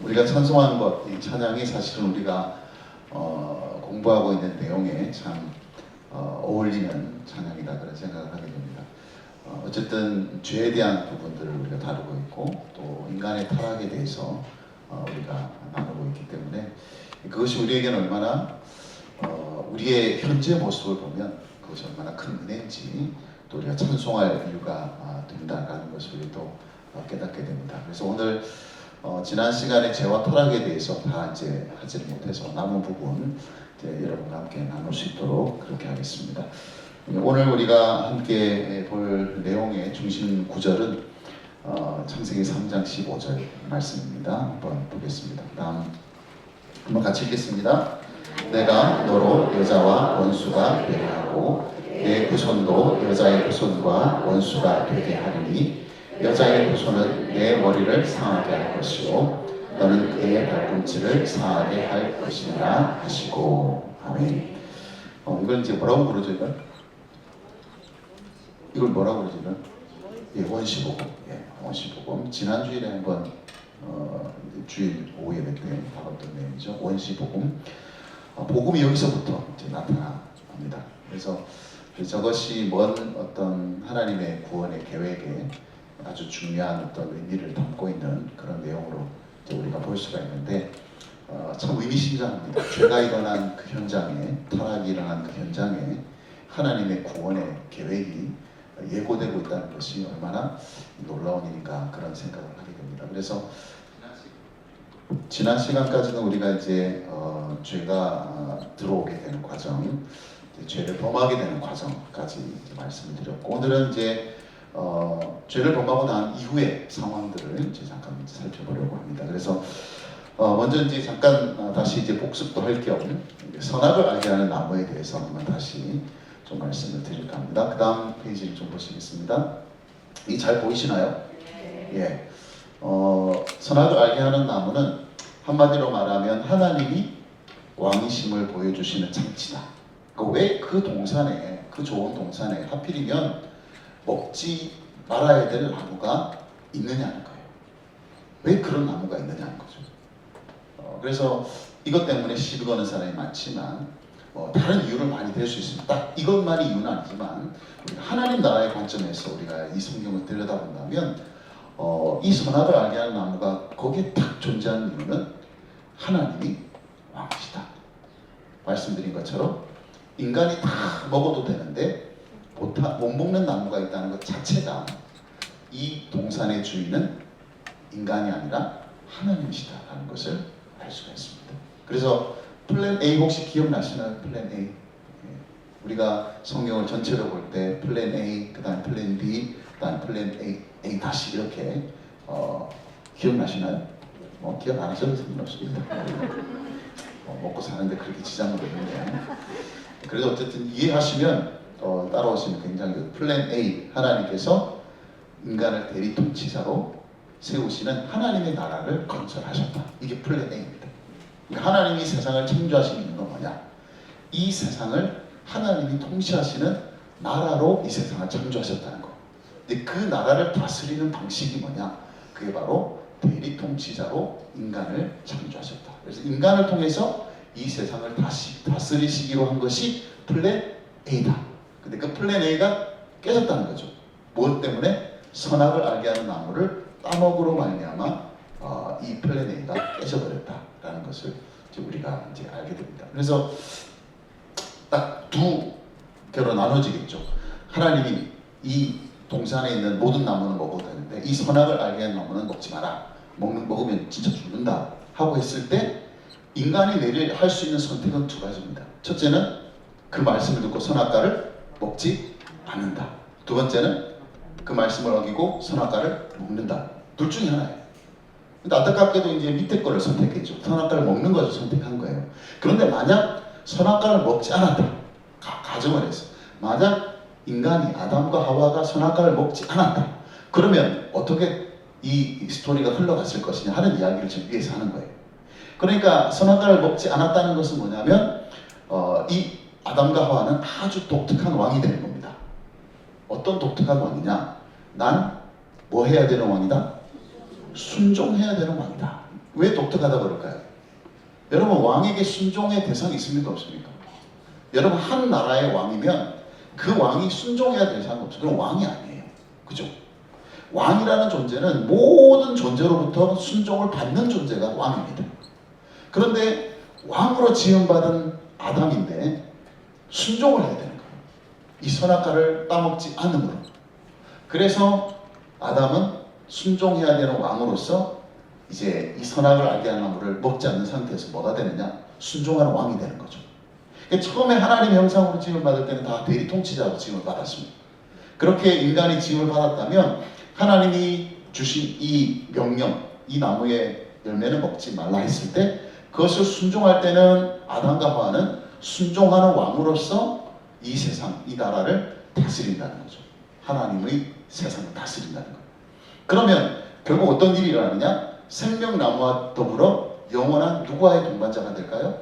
우리가 찬송하는 것, 이 찬양이 사실은 우리가 공부하고 있는 내용에 참 어울리는 찬양이다 그런 생각을 하게 됩니다. 어쨌든 죄에 대한 부분들을 우리가 다루고 있고 또 인간의 타락에 대해서 우리가 나누고 있기 때문에 그것이 우리에게는 얼마나 우리의 현재 모습을 보면 그것이 얼마나 큰 은혜인지 또 우리가 찬송할 이유가 된다는 것을 우리도 깨닫게 됩니다. 그래서 오늘 지난 시간에 죄와 타락에 대해서 다 이제 하지 못해서 남은 부분 이제 여러분과 함께 나눌 수 있도록 그렇게 하겠습니다. 오늘 우리가 함께 볼 내용의 중심 구절은 창세기 3장 15절 말씀입니다. 한번 보겠습니다. 다음 한번 같이 읽겠습니다. 내가 너로 여자와 원수가 되게 하고 내 후손도 여자의 후손과 원수가 되게 하리니 여자의 후손은 내 머리를 상하게 할 것이요 너는 그의 발꿈치를 상하게 할 것이라 하시고. 아멘. 이걸 이제 뭐라고 부르죠? 이걸 뭐라고 그러죠? 예, 원시복음. 예, 원시복음. 지난 주일에 한번 주일 오후 예배 때 다뤘던 내용이죠. 원시복음. 복음이 여기서부터 이제 나타납니다. 그래서 저것이 먼 어떤 하나님의 구원의 계획에 아주 중요한 어떤 의미를 담고 있는 그런 내용으로 이제 우리가 볼 수가 있는데 참 의미심장합니다. 죄가 일어난 그 현장에, 타락이 일어난 그 현장에 하나님의 구원의 계획이 예고되고 있다는 것이 얼마나 놀라운 일인가 그런 생각을 하게 됩니다. 그래서 지난 시간까지는 우리가 이제 죄가 들어오게 되는 과정, 죄를 범하게 되는 과정까지 이제 말씀을 드렸고, 오늘은 이제 죄를 범하고 난 이후의 상황들을 이제 잠깐 살펴보려고 합니다. 그래서 먼저 이제 잠깐 다시 이제 복습도 할 겸 선악을 알게 하는 나무에 대해서 한번 다시 좀 말씀을 드릴까 합니다. 그 다음 페이지를 좀 보시겠습니다. 이 잘 보이시나요? 예. 선악을 알게 하는 나무는 한마디로 말하면 하나님이 왕이심을 보여주시는 장치다. 왜 그 동산에, 그 좋은 동산에 하필이면 먹지 말아야 될 나무가 있느냐는 거예요. 왜 그런 나무가 있느냐는 거죠. 그래서 이것 때문에 시비 거는 사람이 많지만 다른 이유를 많이 댈 수 있습니다. 딱 이것만이 이유는 아니지만 우리가 하나님 나라의 관점에서 우리가 이 성경을 들여다본다면 이 선악을 알게 하는 나무가 거기에 딱 존재하는 이유는 하나님이 왕이시다. 말씀드린 것처럼 인간이 다 먹어도 되는데 못 먹는 나무가 있다는 것 자체가 이 동산의 주인은 인간이 아니라 하나님이시다라는 것을 알 수가 있습니다. 그래서 플랜 A 혹시 기억나시나요? 플랜 A. 우리가 성경을 전체로 볼 때 플랜 A, 그 다음 플랜 B, 그 다음 플랜 A 다시 이렇게 기억나시나요? 기억 안 하셔도 상관없습니다. 먹고 사는데 그렇게 지장은 없는데 그래도 어쨌든 이해하시면 따라오시면 굉장히 플랜 A, 하나님께서 인간을 대리 통치자로 세우시는 하나님의 나라를 건설하셨다. 이게 플랜 A입니다. 그러니까 하나님이 세상을 창조하신 이유는 뭐냐? 이 세상을 하나님이 통치하시는 나라로 이 세상을 창조하셨다는 거. 근데 그 나라를 다스리는 방식이 뭐냐? 그게 바로 대리 통치자로 인간을 창조하셨다. 그래서 인간을 통해서 이 세상을 다시 다스리시기로 한 것이 플랜 A다. 근데 그 플랜 A가 깨졌다는 거죠. 무엇 때문에? 선악을 알게 하는 나무를 따먹으로 말미암아 이 플랜 A가 깨져버렸다라는 것을 이제 우리가 이제 알게 됩니다. 그래서 딱 두 개로 나눠지겠죠. 하나님이 이 동산에 있는 모든 나무는 먹어도 되는데 이 선악을 알게 하는 나무는 먹지 마라. 먹으면 진짜 죽는다 하고 했을 때 인간이 내릴 할 수 있는 선택은 두 가지입니다. 첫째는 그 말씀을 듣고 선악과를 먹지 않는다. 두 번째는 그 말씀을 어기고 선악과를 먹는다. 둘 중에 하나예요. 근데 안타깝게도 이제 밑에 거를 선택했죠. 선악과를 먹는 것을 선택한 거예요. 그런데 만약 선악과를 먹지 않았다. 가정을 해서 만약 인간이 아담과 하와가 선악과를 먹지 않았다. 그러면 어떻게 이 스토리가 흘러갔을 것이냐 하는 이야기를 지금 위해서 하는 거예요. 그러니까 선악과를 먹지 않았다는 것은 뭐냐면 이 아담과 하와는 아주 독특한 왕이 되는 겁니다. 어떤 독특한 왕이냐? 난 뭐 해야 되는 왕이다? 순종해야 되는 왕이다. 왜 독특하다고 그럴까요? 여러분, 왕에게 순종의 대상이 있습니까? 없습니까? 여러분, 한 나라의 왕이면 그 왕이 순종해야 될 사람이 없어요. 그럼 왕이 아니에요. 그죠? 왕이라는 존재는 모든 존재로부터 순종을 받는 존재가 왕입니다. 그런데 왕으로 지음받은 아담인데 순종을 해야 되는 거예요. 이 선악과를 따먹지 않음으로. 그래서 아담은 순종해야 되는 왕으로서 이제 이 선악을 알게 하는 나무를 먹지 않는 상태에서 뭐가 되느냐? 순종하는 왕이 되는 거죠. 처음에 하나님의 형상으로 지음을 받을 때는 다 대리 통치자로 지음을 받았습니다. 그렇게 인간이 지음을 받았다면 하나님이 주신 이 명령, 이 나무의 열매는 먹지 말라 했을 때 그것을 순종할 때는 아담과 하와는 순종하는 왕으로서 이 세상, 이 나라를 다스린다는 거죠. 하나님의 세상을 다스린다는 거예요. 그러면 결국 어떤 일이 일어나느냐? 생명나무와 더불어 영원한 누구와의 동반자가 될까요?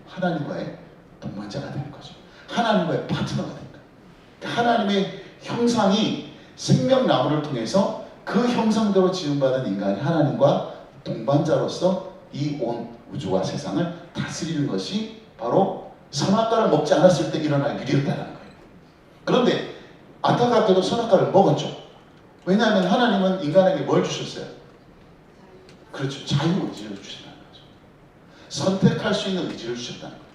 하나님과의 동반자가 되는 거죠. 하나님과의 파트너가 되는 거예요. 하나님의 형상이 생명나무를 통해서 그 형상대로 지음받은 인간이 하나님과 동반자로서 이 온 우주와 세상을 다스리는 것이 바로 선악과를 먹지 않았을 때 일어날 일이었다는 거예요. 그런데 안타깝게도 선악과를 먹었죠. 왜냐하면 하나님은 인간에게 뭘 주셨어요? 그렇죠. 자유의지를 주셨다는 거죠. 선택할 수 있는 의지를 주셨다는 거예요.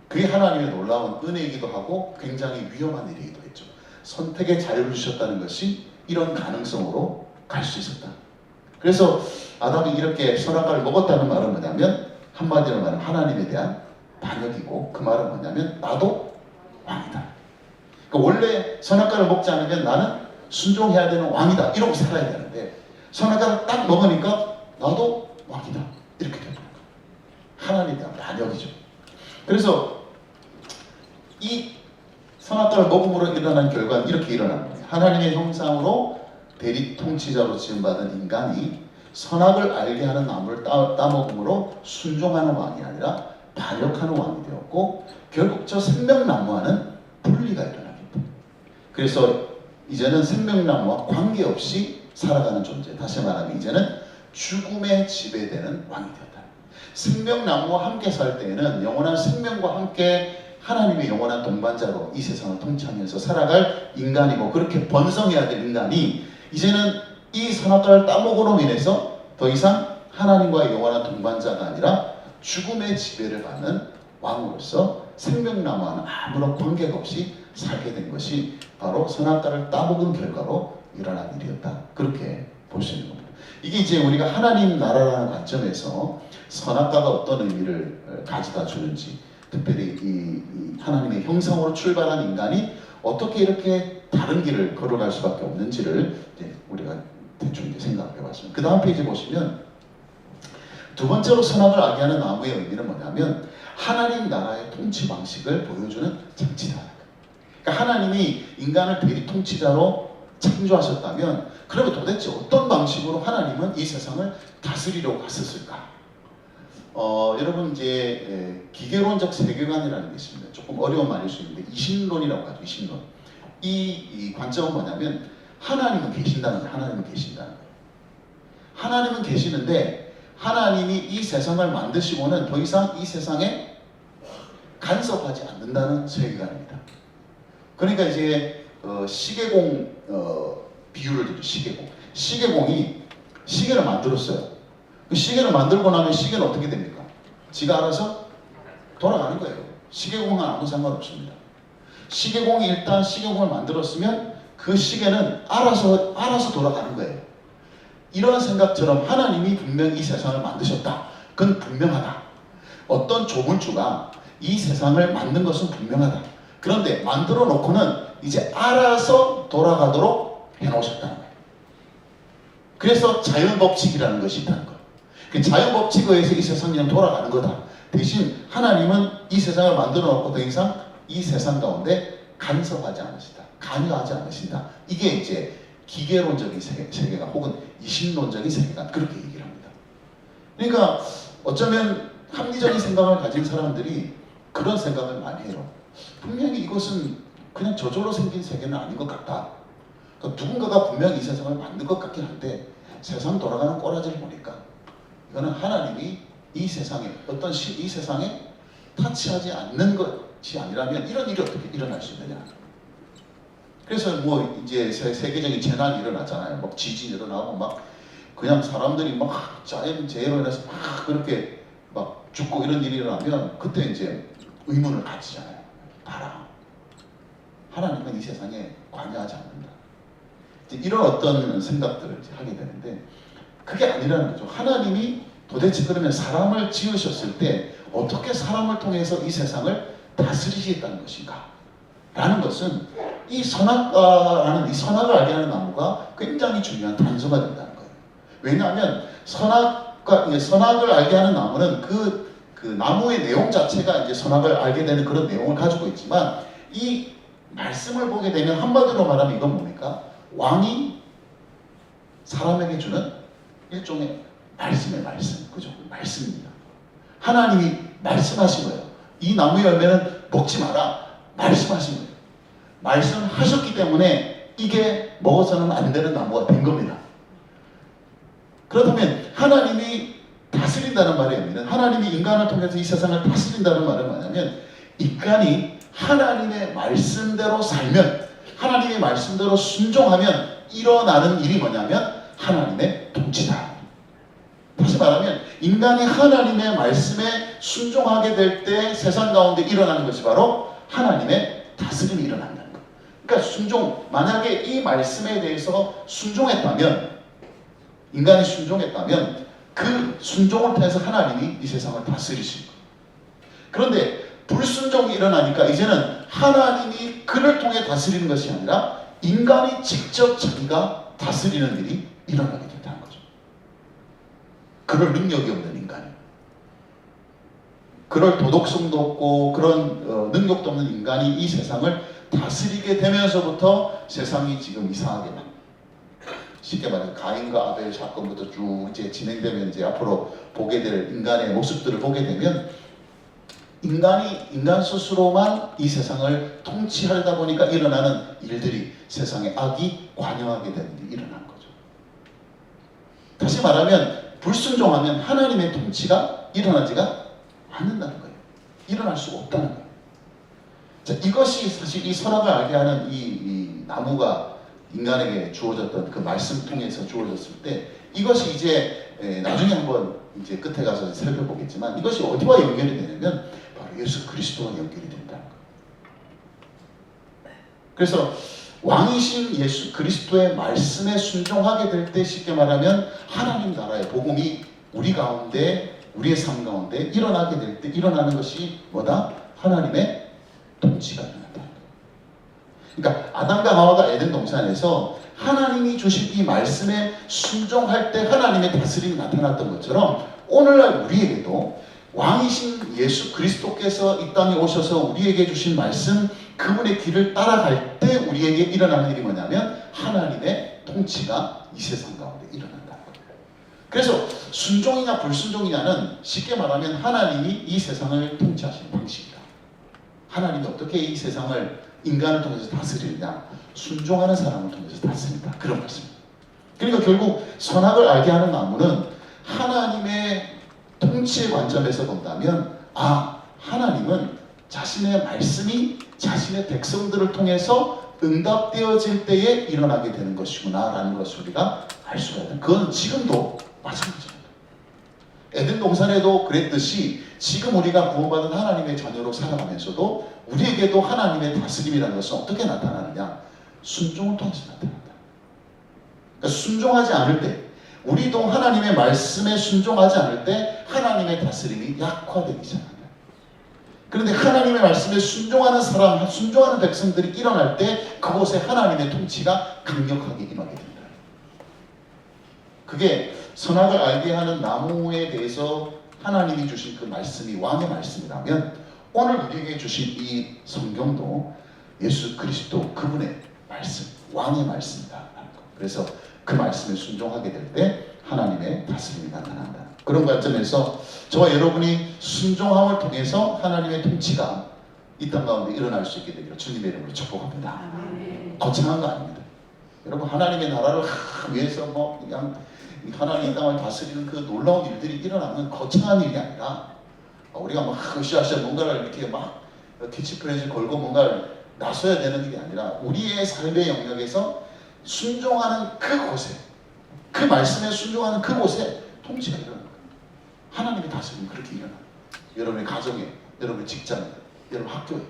그게 하나님의 놀라운 은혜이기도 하고 굉장히 위험한 일이기도 했죠. 선택의 자유를 주셨다는 것이 이런 가능성으로 갈 수 있었다. 그래서 아담이 이렇게 선악과를 먹었다는 말은 뭐냐면 한마디로 말하면 하나님에 대한 반역이고, 그 말은 뭐냐면 나도 왕이다. 그러니까 원래 선악과를 먹지 않으면 나는 순종해야 되는 왕이다 이러고 살아야 되는데 선악과를 딱 먹으니까 나도 왕이다 이렇게 되는 거예요. 하나님에 대한 반역이죠. 그래서 이 선악과를 먹음으로 일어난 결과는 이렇게 일어난 거예요. 하나님의 형상으로 대리 통치자로 지음받은 인간이 선악을 알게 하는 나무를 따먹음으로 순종하는 왕이 아니라 반역하는 왕이 되었고, 결국 저 생명나무와는 분리가 일어나겠다. 그래서 이제는 생명나무와 관계없이 살아가는 존재, 다시 말하면 이제는 죽음에 지배되는 왕이 되었다. 생명나무와 함께 살 때에는 영원한 생명과 함께 하나님의 영원한 동반자로 이 세상을 통치하면서 살아갈 인간이고, 그렇게 번성해야 될 인간이 이제는 이 선악과를 따먹으로 인해서 더 이상 하나님과의 영원한 동반자가 아니라 죽음의 지배를 받는 왕으로서 생명나무와는 아무런 관계가 없이 살게 된 것이 바로 선악과를 따먹은 결과로 일어난 일이었다. 그렇게 볼 수 있는 겁니다. 이게 이제 우리가 하나님 나라라는 관점에서 선악과가 어떤 의미를 가져다 주는지, 특별히 이 하나님의 형상으로 출발한 인간이 어떻게 이렇게 다른 길을 걸어갈 수밖에 없는지를 이제 우리가 대충 이제 생각해 봤습니다. 그 다음 페이지 보시면 두 번째로 선악을 알게 하는 나무의 의미는 뭐냐면 하나님 나라의 통치 방식을 보여주는 장치다. 그러니까 하나님이 인간을 대리 통치자로 창조하셨다면 그러면 도대체 어떤 방식으로 하나님은 이 세상을 다스리려고 하셨을까? 여러분 이제 기계론적 세계관이라는 게 있습니다. 조금 어려운 말일 수 있는데 이신론이라고 하죠. 이신론. 이 관점은 뭐냐면 하나님은 계신다는 거예요. 하나님은 계신다는 거예요. 하나님은 계시는데 하나님이 이 세상을 만드시고는 더 이상 이 세상에 간섭하지 않는다는 세계관입니다. 그러니까 이제 시계공 비유를 드리죠. 시계공. 시계공이 시계를 만들었어요. 그 시계를 만들고 나면 시계는 어떻게 됩니까? 지가 알아서 돌아가는 거예요. 시계공은 아무 상관없습니다. 시계공이 일단 시계공을 만들었으면 그 시계는 알아서 돌아가는 거예요. 이런 생각처럼 하나님이 분명히 이 세상을 만드셨다. 그건 분명하다. 어떤 조물주가 이 세상을 만든 것은 분명하다. 그런데 만들어 놓고는 이제 알아서 돌아가도록 해놓으셨다는 거예요. 그래서 자연법칙이라는 것이 있다는 거예요. 그 자연법칙에 의해서 이 세상이 그냥 돌아가는 거다. 대신 하나님은 이 세상을 만들어 놓고 더 이상 이 세상 가운데 간섭하지 않으시다. 관여하지 않으신다. 이게 이제 기계론적인 세계관 혹은 이신론적인 세계관, 그렇게 얘기를 합니다. 그러니까 어쩌면 합리적인 생각을 가진 사람들이 그런 생각을 많이 해요. 분명히 이것은 그냥 저절로 생긴 세계는 아닌 것 같다. 그러니까 누군가가 분명히 이 세상을 만든 것 같긴 한데 세상 돌아가는 꼬라지를 보니까 이거는 하나님이 이 세상에 이 세상에 타치하지 않는 것이 아니라면 이런 일이 어떻게 일어날 수 있느냐. 그래서 뭐 이제 세계적인 재난이 일어났잖아요. 막 지진이 일어나고 막 그냥 사람들이 막 자연재해로 인해서 막 그렇게 막 죽고 이런 일이 일어나면 그때 이제 의문을 가지잖아요. 봐라, 하나님은 이 세상에 관여하지 않는다. 이런 어떤 생각들을 이제 하게 되는데 그게 아니라는 거죠. 하나님이 도대체 그러면 사람을 지으셨을 때 어떻게 사람을 통해서 이 세상을 다스리시겠다는 것인가? 라는 것은 이 선악과라는 이 선악을 알게 하는 나무가 굉장히 중요한 단서가 된다는 거예요. 왜냐하면 선악을 알게 하는 나무는 그 나무의 내용 자체가 이제 선악을 알게 되는 그런 내용을 가지고 있지만 이 말씀을 보게 되면 한마디로 말하면 이건 뭡니까? 왕이 사람에게 주는 일종의 말씀의 말씀, 그죠? 말씀입니다. 하나님이 말씀하신 거예요. 이 나무의 열매는 먹지 마라. 말씀하신 거예요. 말씀하셨기 때문에 이게 먹어서는 안 되는 나무가 된 겁니다. 그렇다면 하나님이 다스린다는 말의 의미는 하나님이 인간을 통해서 이 세상을 다스린다는 말은 뭐냐면 인간이 하나님의 말씀대로 살면 하나님의 말씀대로 순종하면 일어나는 일이 뭐냐면 하나님의 통치다. 다시 말하면 인간이 하나님의 말씀에 순종하게 될 때 세상 가운데 일어나는 것이 바로 하나님의 다스림이 일어난다는 거예요. 그러니까 만약에 이 말씀에 대해서 순종했다면 인간이 순종했다면 그 순종을 통해서 하나님이 이 세상을 다스리신 거예요. 그런데 불순종이 일어나니까 이제는 하나님이 그를 통해 다스리는 것이 아니라 인간이 직접 자기가 다스리는 일이 일어나게 된다는 거죠. 그럴 능력이 없는 인간이, 그럴 도덕성도 없고 그런 능력도 없는 인간이 이 세상을 다스리게 되면서부터 세상이 지금 이상하게 막 쉽게 말해서 가인과 아벨 사건부터 쭉 이제 진행되면 이제 앞으로 보게 될 인간의 모습들을 보게 되면 인간 스스로만 이 세상을 통치하려다 보니까 일어나는 일들이 세상에 악이 관여하게 되는 일이 일어난 거죠. 다시 말하면 불순종하면 하나님의 통치가 일어나지가 않는다는 거예요. 일어날 수가 없다는 거예요. 자, 이것이 사실 이 선악을 알게 하는 이 나무가 인간에게 주어졌던 그 말씀 통해서 주어졌을 때 이것이 이제 나중에 한번 이제 끝에 가서 살펴보겠지만 이것이 어디와 연결이 되냐면 바로 예수 그리스도와 연결이 된다는 거예요. 그래서 왕이신 예수 그리스도의 말씀에 순종하게 될 때 쉽게 말하면 하나님 나라의 복음이 우리 가운데 우리의 삶 가운데 일어나게 될 때 일어나는 것이 뭐다? 하나님의 통치가 일어난다. 그러니까 아담과 하와가 에덴 동산에서 하나님이 주신 이 말씀에 순종할 때 하나님의 다스림이 나타났던 것처럼 오늘날 우리에게도 왕이신 예수 그리스도께서 이 땅에 오셔서 우리에게 주신 말씀 그분의 길을 따라갈 때 우리에게 일어나는 일이 뭐냐면 하나님의 통치가 이 세상 가운데 일어난다는 거예요. 그래서 순종이냐 불순종이냐는 쉽게 말하면 하나님이 이 세상을 통치하시는 방식이다. 하나님이 어떻게 이 세상을 인간을 통해서 다스리느냐, 순종하는 사람을 통해서 다스린다. 그런 말씀입니다. 그러니까 결국 선악을 알게 하는 나무는 하나님의 통치의 관점에서 본다면 하나님은 자신의 말씀이 자신의 백성들을 통해서 응답되어질 때에 일어나게 되는 것이구나 라는 것을 우리가 알 수가 있다. 그건 지금도 마찬가지입니다. 에덴 동산에도 그랬듯이 지금 우리가 구원받은 하나님의 자녀로 살아가면서도 우리에게도 하나님의 다스림이라는 것은 어떻게 나타나느냐? 순종을 통해서 나타난다. 그러니까 순종하지 않을 때, 우리도 하나님의 말씀에 순종하지 않을 때 하나님의 다스림이 약화되기 시작합니다. 그런데 하나님의 말씀에 순종하는 사람, 순종하는 백성들이 일어날 때 그곳에 하나님의 통치가 강력하게 임하게 된다. 그게 선악을 알게 하는 나무에 대해서 하나님이 주신 그 말씀이 왕의 말씀이라면 오늘 우리에게 주신 이 성경도 예수 그리스도 그분의 말씀, 왕의 말씀이다. 그래서 그 말씀에 순종하게 될 때 하나님의 다스림이 나타난다. 그런 관점에서 저와 여러분이 순종함을 통해서 하나님의 통치가 이 땅 가운데 일어날 수 있게 되기를 주님의 이름으로 축복합니다. 거창한 거 아닙니다. 여러분 하나님의 나라를 위해서 뭐 그냥 하나님 이 땅을 다스리는 그 놀라운 일들이 일어나는 거창한 일이 아니라 우리가 막 으쌰으쌰 뭔가를 이렇게 막 캐치프레이즈 걸고 뭔가를 나서야 되는 일이 아니라 우리의 삶의 영역에서 순종하는 그곳에, 그 말씀에 순종하는 그곳에 통치가 일어나는 거예요. 하나님의 다스림이 그렇게 일어나요. 여러분의 가정에, 여러분의 직장에, 여러분 학교에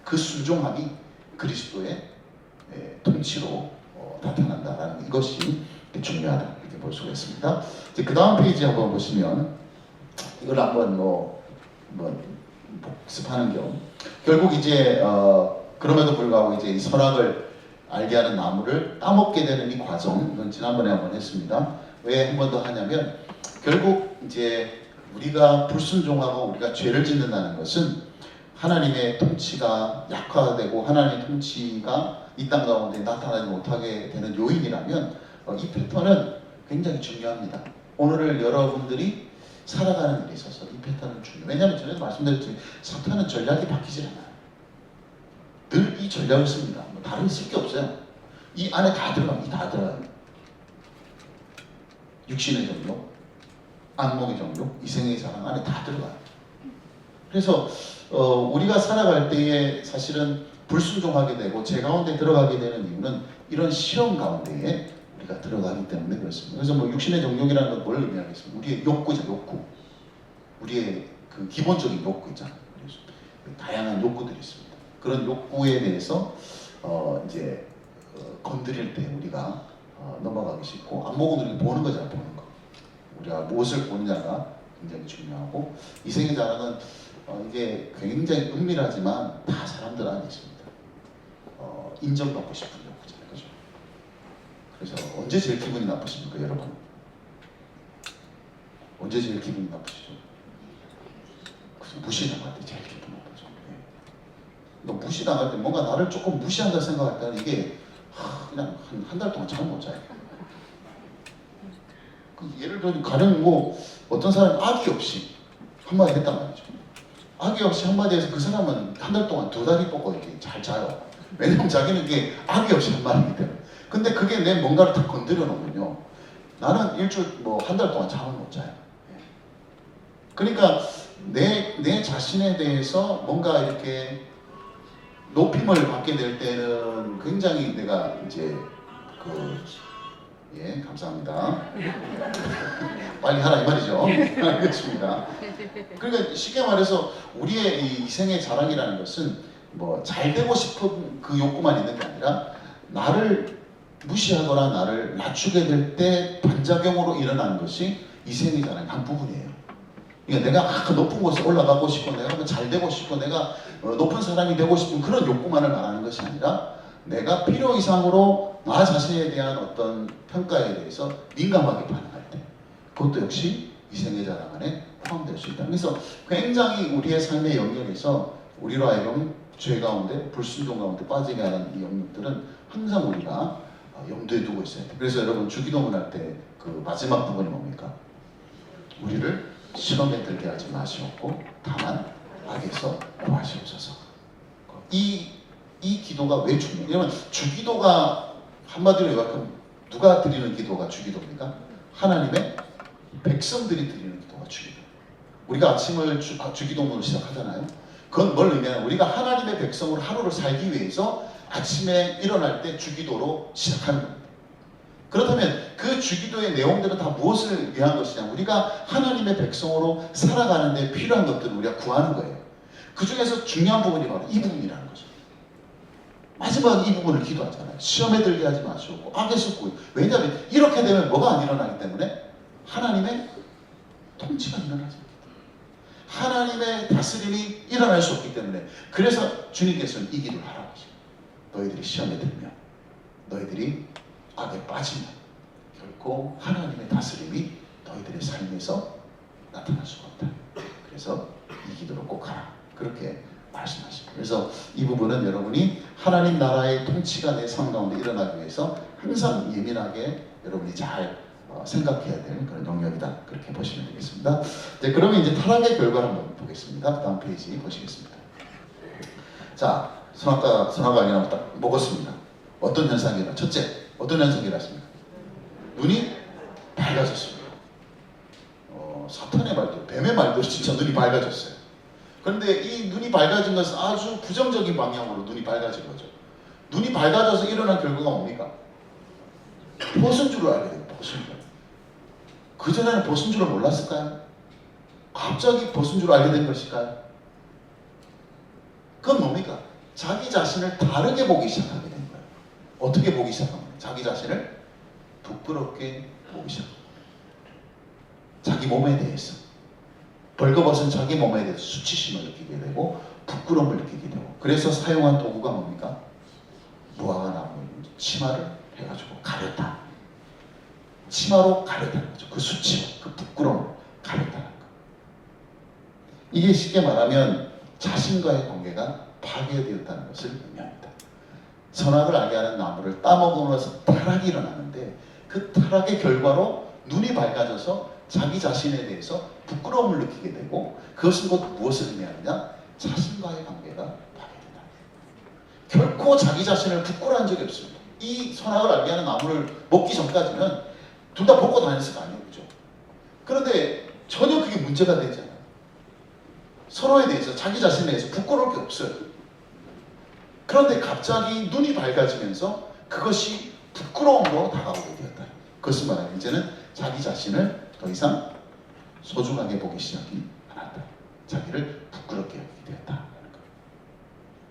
그 순종함이 그리스도의 통치로 나타난다라는 이것이 중요하다 이렇게 볼 수가 있습니다. 그 다음 페이지 한번 보시면 이걸 한번 복습하는 겸 결국 이제 그럼에도 불구하고 이제 이 선악을 알게 하는 나무를 따먹게 되는 이 과정, 이건 지난번에 한번 했습니다. 왜 한 번 더 하냐면 결국 이제 우리가 불순종하고 우리가 죄를 짓는다는 것은 하나님의 통치가 약화되고 하나님의 통치가 이 땅 가운데 나타나지 못하게 되는 요인이라면 이 패턴은 굉장히 중요합니다. 오늘을 여러분들이 살아가는 일에 있어서 이 패턴은 중요해요. 왜냐하면 전에도 말씀드렸지만 사탄은 전략이 바뀌지 않아요. 늘 이 전략을 씁니다. 뭐 다른 쓸 게 없어요. 이 안에 다 들어갑니다. 다 들어가요. 육신의 정욕, 악몽의 정욕, 이생의 사랑 안에 다 들어가요. 그래서 우리가 살아갈 때에 사실은 불순종하게 되고 죄 가운데 들어가게 되는 이유는 이런 시험 가운데에 우리가 들어가기 때문에 그렇습니다. 그래서 뭐 육신의 정욕이라는 건 뭘 의미하겠습니까? 우리의 욕구죠, 욕구. 우리의 그 기본적인 욕구 있잖아요. 그래서 다양한 욕구들이 있습니다. 그런 욕구에 대해서 이제 건드릴 때 우리가 넘어가기 쉽고 안목은 우리가 보는 거잖아요, 보는 거. 우리가 무엇을 보느냐가 굉장히 중요하고 이생의 자랑은 이게 굉장히 은밀하지만 다 사람들 안에 있습니다. 인정받고 싶은 욕구잖아요, 그죠? 그래서 언제 제일 기분이 나쁘십니까, 여러분? 언제 제일 기분이 나쁘시죠? 무시당할 때 제일 기분 나쁘죠. 너 무시당할 때 뭔가 나를 조금 무시한다 생각할 때는 이게 그냥 한 달 동안 잠 못 자요. 예를 들어 가령 뭐 어떤 사람이 악의 없이 한마디 했단 말이죠. 악의 없이 한마디 해서 그 사람은 한 달 동안 두 다리 뻗고 이렇게 잘 자요. 왜냐면 자기는 이게 악의 없이 한마디이기 때문에. 근데 그게 내 뭔가를 다 건드려 놓으면요, 나는 일주일 뭐 한 달 동안 잠을 못 자요. 그러니까 내 자신에 대해서 뭔가 이렇게 높임을 받게 될 때는 굉장히 내가 이제 예, 감사합니다. 빨리 하라 이 말이죠. 알겠습니다. 그러니까 쉽게 말해서 우리의 이 이생의 자랑이라는 것은 뭐 잘 되고 싶은 그 욕구만 있는 게 아니라 나를 무시하거나 나를 낮추게 될 때 반작용으로 일어나는 것이 이생의 자랑의 한 부분이에요. 그러니까 내가 높은 곳에 올라가고 싶고 내가 잘 되고 싶고 내가 높은 사람이 되고 싶은 그런 욕구만을 말하는 것이 아니라 내가 필요 이상으로 나 자신에 대한 어떤 평가에 대해서 민감하게 반응할 때 그것도 역시 이생의 자랑 안에 포함될 수 있다. 그래서 굉장히 우리의 삶의 영역에서 우리로 하여금 죄 가운데 불순종 가운데 빠지게 하는 이 영역들은 항상 우리가 염두에 두고 있어야 돼요. 그래서 여러분 주기도문 할 때 그 마지막 부분이 뭡니까? 우리를 시험에 들게 하지 마시옵고 다만 악에서 구하시옵소서. 이 기도가 왜 중요해요? 왜냐면 주기도가 한마디로 요약하면 누가 드리는 기도가 주기도입니까? 하나님의 백성들이 드리는 기도가 주기도. 우리가 아침을 주기도문으로 시작하잖아요. 그건 뭘 의미하냐면 우리가 하나님의 백성으로 하루를 살기 위해서 아침에 일어날 때 주기도로 시작하는 겁니다. 그렇다면 그 주기도의 내용들은 다 무엇을 위한 것이냐? 우리가 하나님의 백성으로 살아가는 데 필요한 것들을 우리가 구하는 거예요. 그 중에서 중요한 부분이 바로 이 부분이라는 거죠. 마지막 이 부분을 기도하잖아요. 시험에 들게 하지 마시고 악에서 구해. 왜냐하면 이렇게 되면 뭐가 안 일어나기 때문에 하나님의 통치가 일어나지 않기 때문에 하나님의 다스림이 일어날 수 없기 때문에 그래서 주님께서는 이 기도를 하라고 하죠. 너희들이 시험에 들면 너희들이 악에 빠지면 결코 하나님의 다스림이 너희들의 삶에서 나타날 수가 없다. 그래서 이 기도를 꼭 하라. 그렇게 말씀하십니다. 그래서 이 부분은 여러분이 하나님 나라의 통치가 내 삶 가운데 일어나기 위해서 항상 예민하게 여러분이 잘 생각해야 될 그런 영역이다. 그렇게 보시면 되겠습니다. 네, 그러면 이제 타락의 결과를 한번 보겠습니다. 다음 페이지 보시겠습니다. 자, 선악과 악이나무 딱 먹었습니다. 어떤 현상이 일어나? 첫째, 어떤 현상이 일어났습니까? 눈이 밝아졌습니다. 사탄의 말도, 뱀의 말도 진짜 눈이 밝아졌어요. 그런데 이 눈이 밝아진 것은 아주 부정적인 방향으로 눈이 밝아진 거죠. 눈이 밝아져서 일어난 결과가 뭡니까? 벗은 줄을 알게 돼요. 벗은 줄. 그전에는 벗은 줄을 몰랐을까요? 갑자기 벗은 줄 알게 된 것일까요? 그건 뭡니까? 자기 자신을 다르게 보기 시작하게 된 거예요. 어떻게 보기 시작합니까? 자기 자신을 부끄럽게 보기 시작합니다. 자기 몸에 대해서, 벌거벗은 자기 몸에 대해서 수치심을 느끼게 되고 부끄러움을 느끼게 되고, 그래서 사용한 도구가 뭡니까? 무화과 나무 치마를 해가지고 가렸다. 치마로 가렸다는 거죠. 그 수치와 그 부끄러움을 가렸다는 거. 이게 쉽게 말하면 자신과의 관계가 파괴되었다는 것을 의미합니다. 선악을 알게 하는 나무를 따먹으면서 타락이 일어나는데, 그 타락의 결과로 눈이 밝아져서 자기 자신에 대해서 부끄러움을 느끼게 되고, 그것은 곧 무엇을 의미하느냐? 자신과의 관계가 파괴된다. 결코 자기 자신을 부끄러워한 적이 없습니다. 이 선악을 알게 하는 나무를 먹기 전까지는 둘 다 먹고 다녔을 거 아니에요, 그죠? 그런데 전혀 그게 문제가 되지 않아요. 서로에 대해서, 자기 자신에 대해서 부끄러울 게 없어요. 그런데 갑자기 눈이 밝아지면서 그것이 부끄러움으로 다가오게 되었다. 그것은 말하면 이제는 자기 자신을 더 이상 소중하게 보기 시작이 안 한다. 자기를 부끄럽게 여기게 되었다.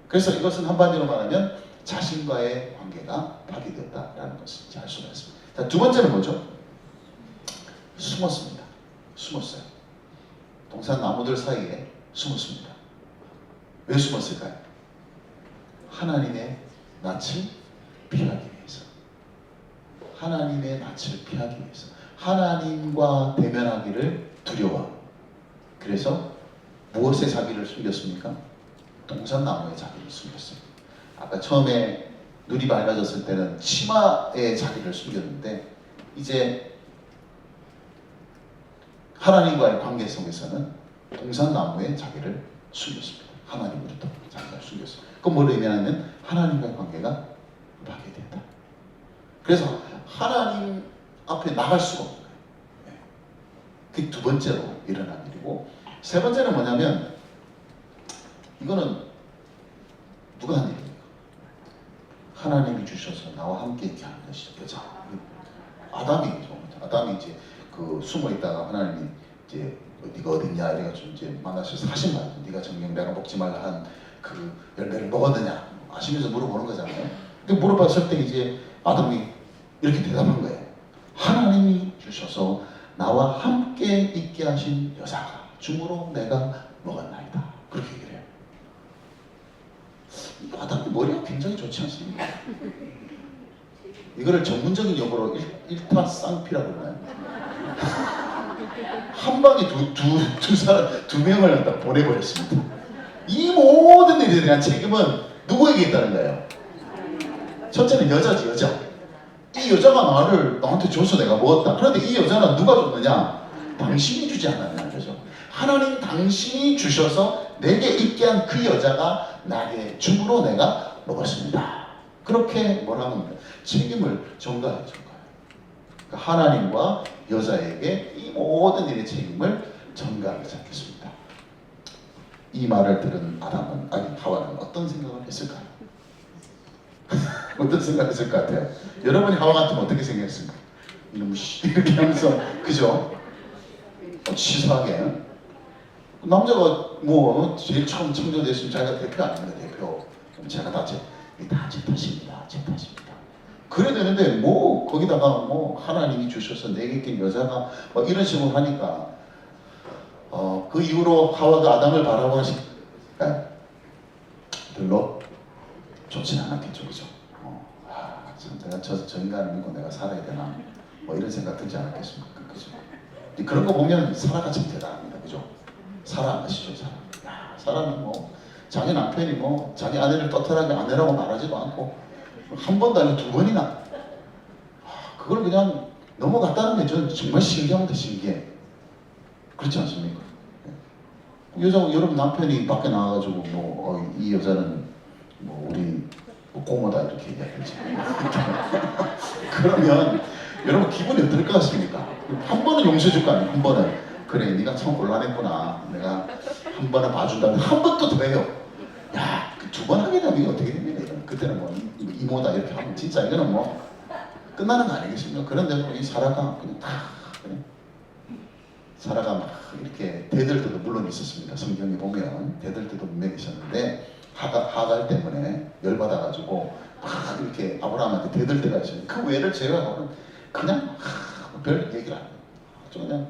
그래서 이것은 한마디로 말하면 자신과의 관계가 파괴되었다라는 것을 이제 알 수가 있습니다. 자, 두 번째는 뭐죠? 숨었습니다. 숨었어요. 동산 나무들 사이에 숨었습니다. 왜 숨었을까요? 하나님의 낯을 피하기 위해서. 하나님의 낯을 피하기 위해서. 하나님과 대면하기를 두려워. 그래서 무엇에 자기를 숨겼습니까? 동산나무에 자기를 숨겼어요. 아까 처음에 눈이 밝아졌을 때는 치마에 자기를 숨겼는데, 이제 하나님과의 관계 속에서는 동산나무에 자기를 숨겼습니다. 하나님으로부터 자기가 숨겼어요. 그건 뭘 의미하냐면 하나님과의 관계가 파괴됐다. 그래서 하나님 앞에 나갈 수가 없는 거예요. 그게 두 번째로 일어난 일이고, 세 번째는 뭐냐면, 이거는 누가 한 일입니까? 하나님이 주셔서 나와 함께 있게 하는 것이죠. 여자. 아담이 이제 그 숨어 있다가 하나님이 이제 네가 어딨냐 이래가지고 이제 만나셔서 하신 말, 네가 정녕 내가 먹지 말라 한 그 열매를 먹었느냐 아시면서 물어보는 거잖아요. 근데 물어봤을 때 이제 아담이 이렇게 대답한 거예요. 하나님이 주셔서 나와 함께 있게 하신 여자가 중으로 내가 먹었나이다. 그렇게 얘기를 해요. 아담이 머리가 굉장히 좋지 않습니까? 이거를 전문적인 용어로 일타쌍피라고 그러나요? 한 방에 두 명을 갖다 보내버렸습니다. 이 모든 일에 대한 책임은 누구에게 있다는 거예요? 첫째는 여자지, 여자. 이 여자가 나한테 줘서 내가 먹었다. 그런데 이 여자는 누가 줬느냐? 당신이 주지 않았냐, 그죠? 하나님 당신이 주셔서 내게 있게 한 그 여자가 나의 중으로 내가 먹었습니다. 그렇게 뭐라는 책임을 전가해 준 거예요. 그러니까 하나님과 여자에게 이 모든 일의 책임을 전가하기 시작했습니다. 이 말을 들은 아담은, 아니 하와는 어떤 생각을 했을까요? 어떤 생각을 했을 것 같아요? 여러분이 하와 같으면 어떻게 생각했습니까? 이놈 씨 이렇게 하면서, 그죠? 치사하게. 남자가 뭐 제일 처음 창조됐으면 자기가 대표 아닙니다. 대표. 제가 다 제 탓입니다. 제 탓입니다. 그래야 되는데 뭐 거기다가 뭐 하나님이 주셔서 내게 낀 여자가 뭐 이런 식으로 하니까 그 이후로 하와가 아담을 바라보는 별로 좋지는 않았겠죠, 그죠? 참 내가 저 인간을 믿고 내가 살아야 되나 뭐 이런 생각 들지 않았겠습니까, 그죠? 그런 거 보면 사라가 참 대단합니다, 그죠? 사라 아시죠, 사라? 사라는 뭐 자기 남편이 뭐 자기 아내를 떳떳하게 아내라고 말하지도 않고 한 번도 아니고 두 번이나 그걸 그냥 넘어갔다는 게 저는 정말 신기합니다. 신기해. 그렇지 않습니까? 여러분 남편이 밖에 나와가지고 뭐 이 여자는 뭐 우리 뭐 고모다 이렇게 얘기하겠지. 그러면 여러분 기분이 어떨 것 같습니까? 한 번은 용서해 줄 거 아니에요. 한 번은 그래 네가 참 곤란했구나. 내가 한 번은 봐준다면 한 번 또 더 해요. 야, 두 번 하게 되면 이게 어떻게 됩니까? 이건. 그때는 뭐 이모다 이렇게 하면 진짜 이거는 뭐 끝나는 거 아니겠습니까? 그런데 이 사라가 그냥 다 그냥 사라가 막 이렇게 대들 때도 물론 있었습니다. 성경에 보면 대들 때도 분명히 있었는데 하갈 때문에 열받아가지고 막 이렇게 아브라함한테 대들 때가 있어요. 그 외를 제외하고는 그냥 별 얘기를 안 해요. 아주 그냥.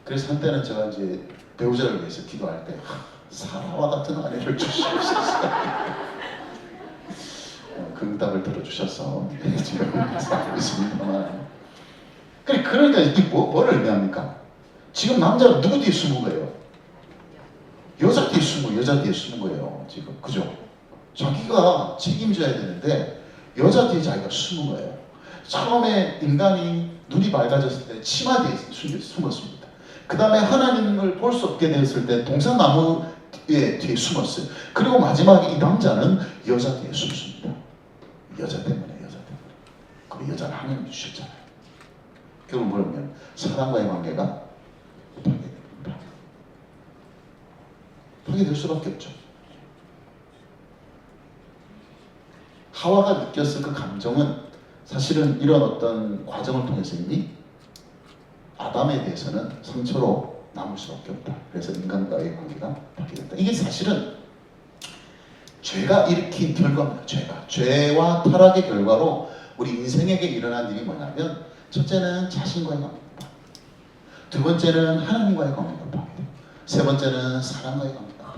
그래서 한때는 제가 이제 배우자를 위해서 기도할 때 사라와 같은 아내를 주시옵소서. 그 응답을 들어주셔서 지금 살고 있습니다만. 그러니까 이게 뭐를 의미합니까? 지금 남자가 누구 뒤에 숨은 거예요? 여자 뒤에 숨은 여자 뒤에 숨은 거예요. 지금 그죠? 자기가 책임져야 되는데 여자 뒤에 자기가 숨은 거예요. 처음에 인간이 눈이 밝아졌을 때 치마 뒤에 숨었습니다. 그 다음에 하나님을 볼 수 없게 되었을 때 동산나무 뒤에 숨었어요. 그리고 마지막에 이 남자는 여자 뒤에 숨습니다. 여자 때문에. 그 여자를 하나님 주셨잖아요. 결국 뭐냐면 사랑과의 관계가 파괴됩니다. 파괴될 수밖에 없죠. 하와가 느꼈을 그 감정은 사실은 이런 어떤 과정을 통해서 이미 아담에 대해서는 상처로 남을 수밖에 없다. 그래서 인간과의 관계가 파괴됐다. 이게 사실은 죄가 일으킨 결과입니다. 죄와 타락의 결과로 우리 인생에게 일어난 일이 뭐냐면 첫째는 자신과의 관계가, 두 번째는 하나님과의 관계가 파괴되고, 세 번째는 사람과의 관계가.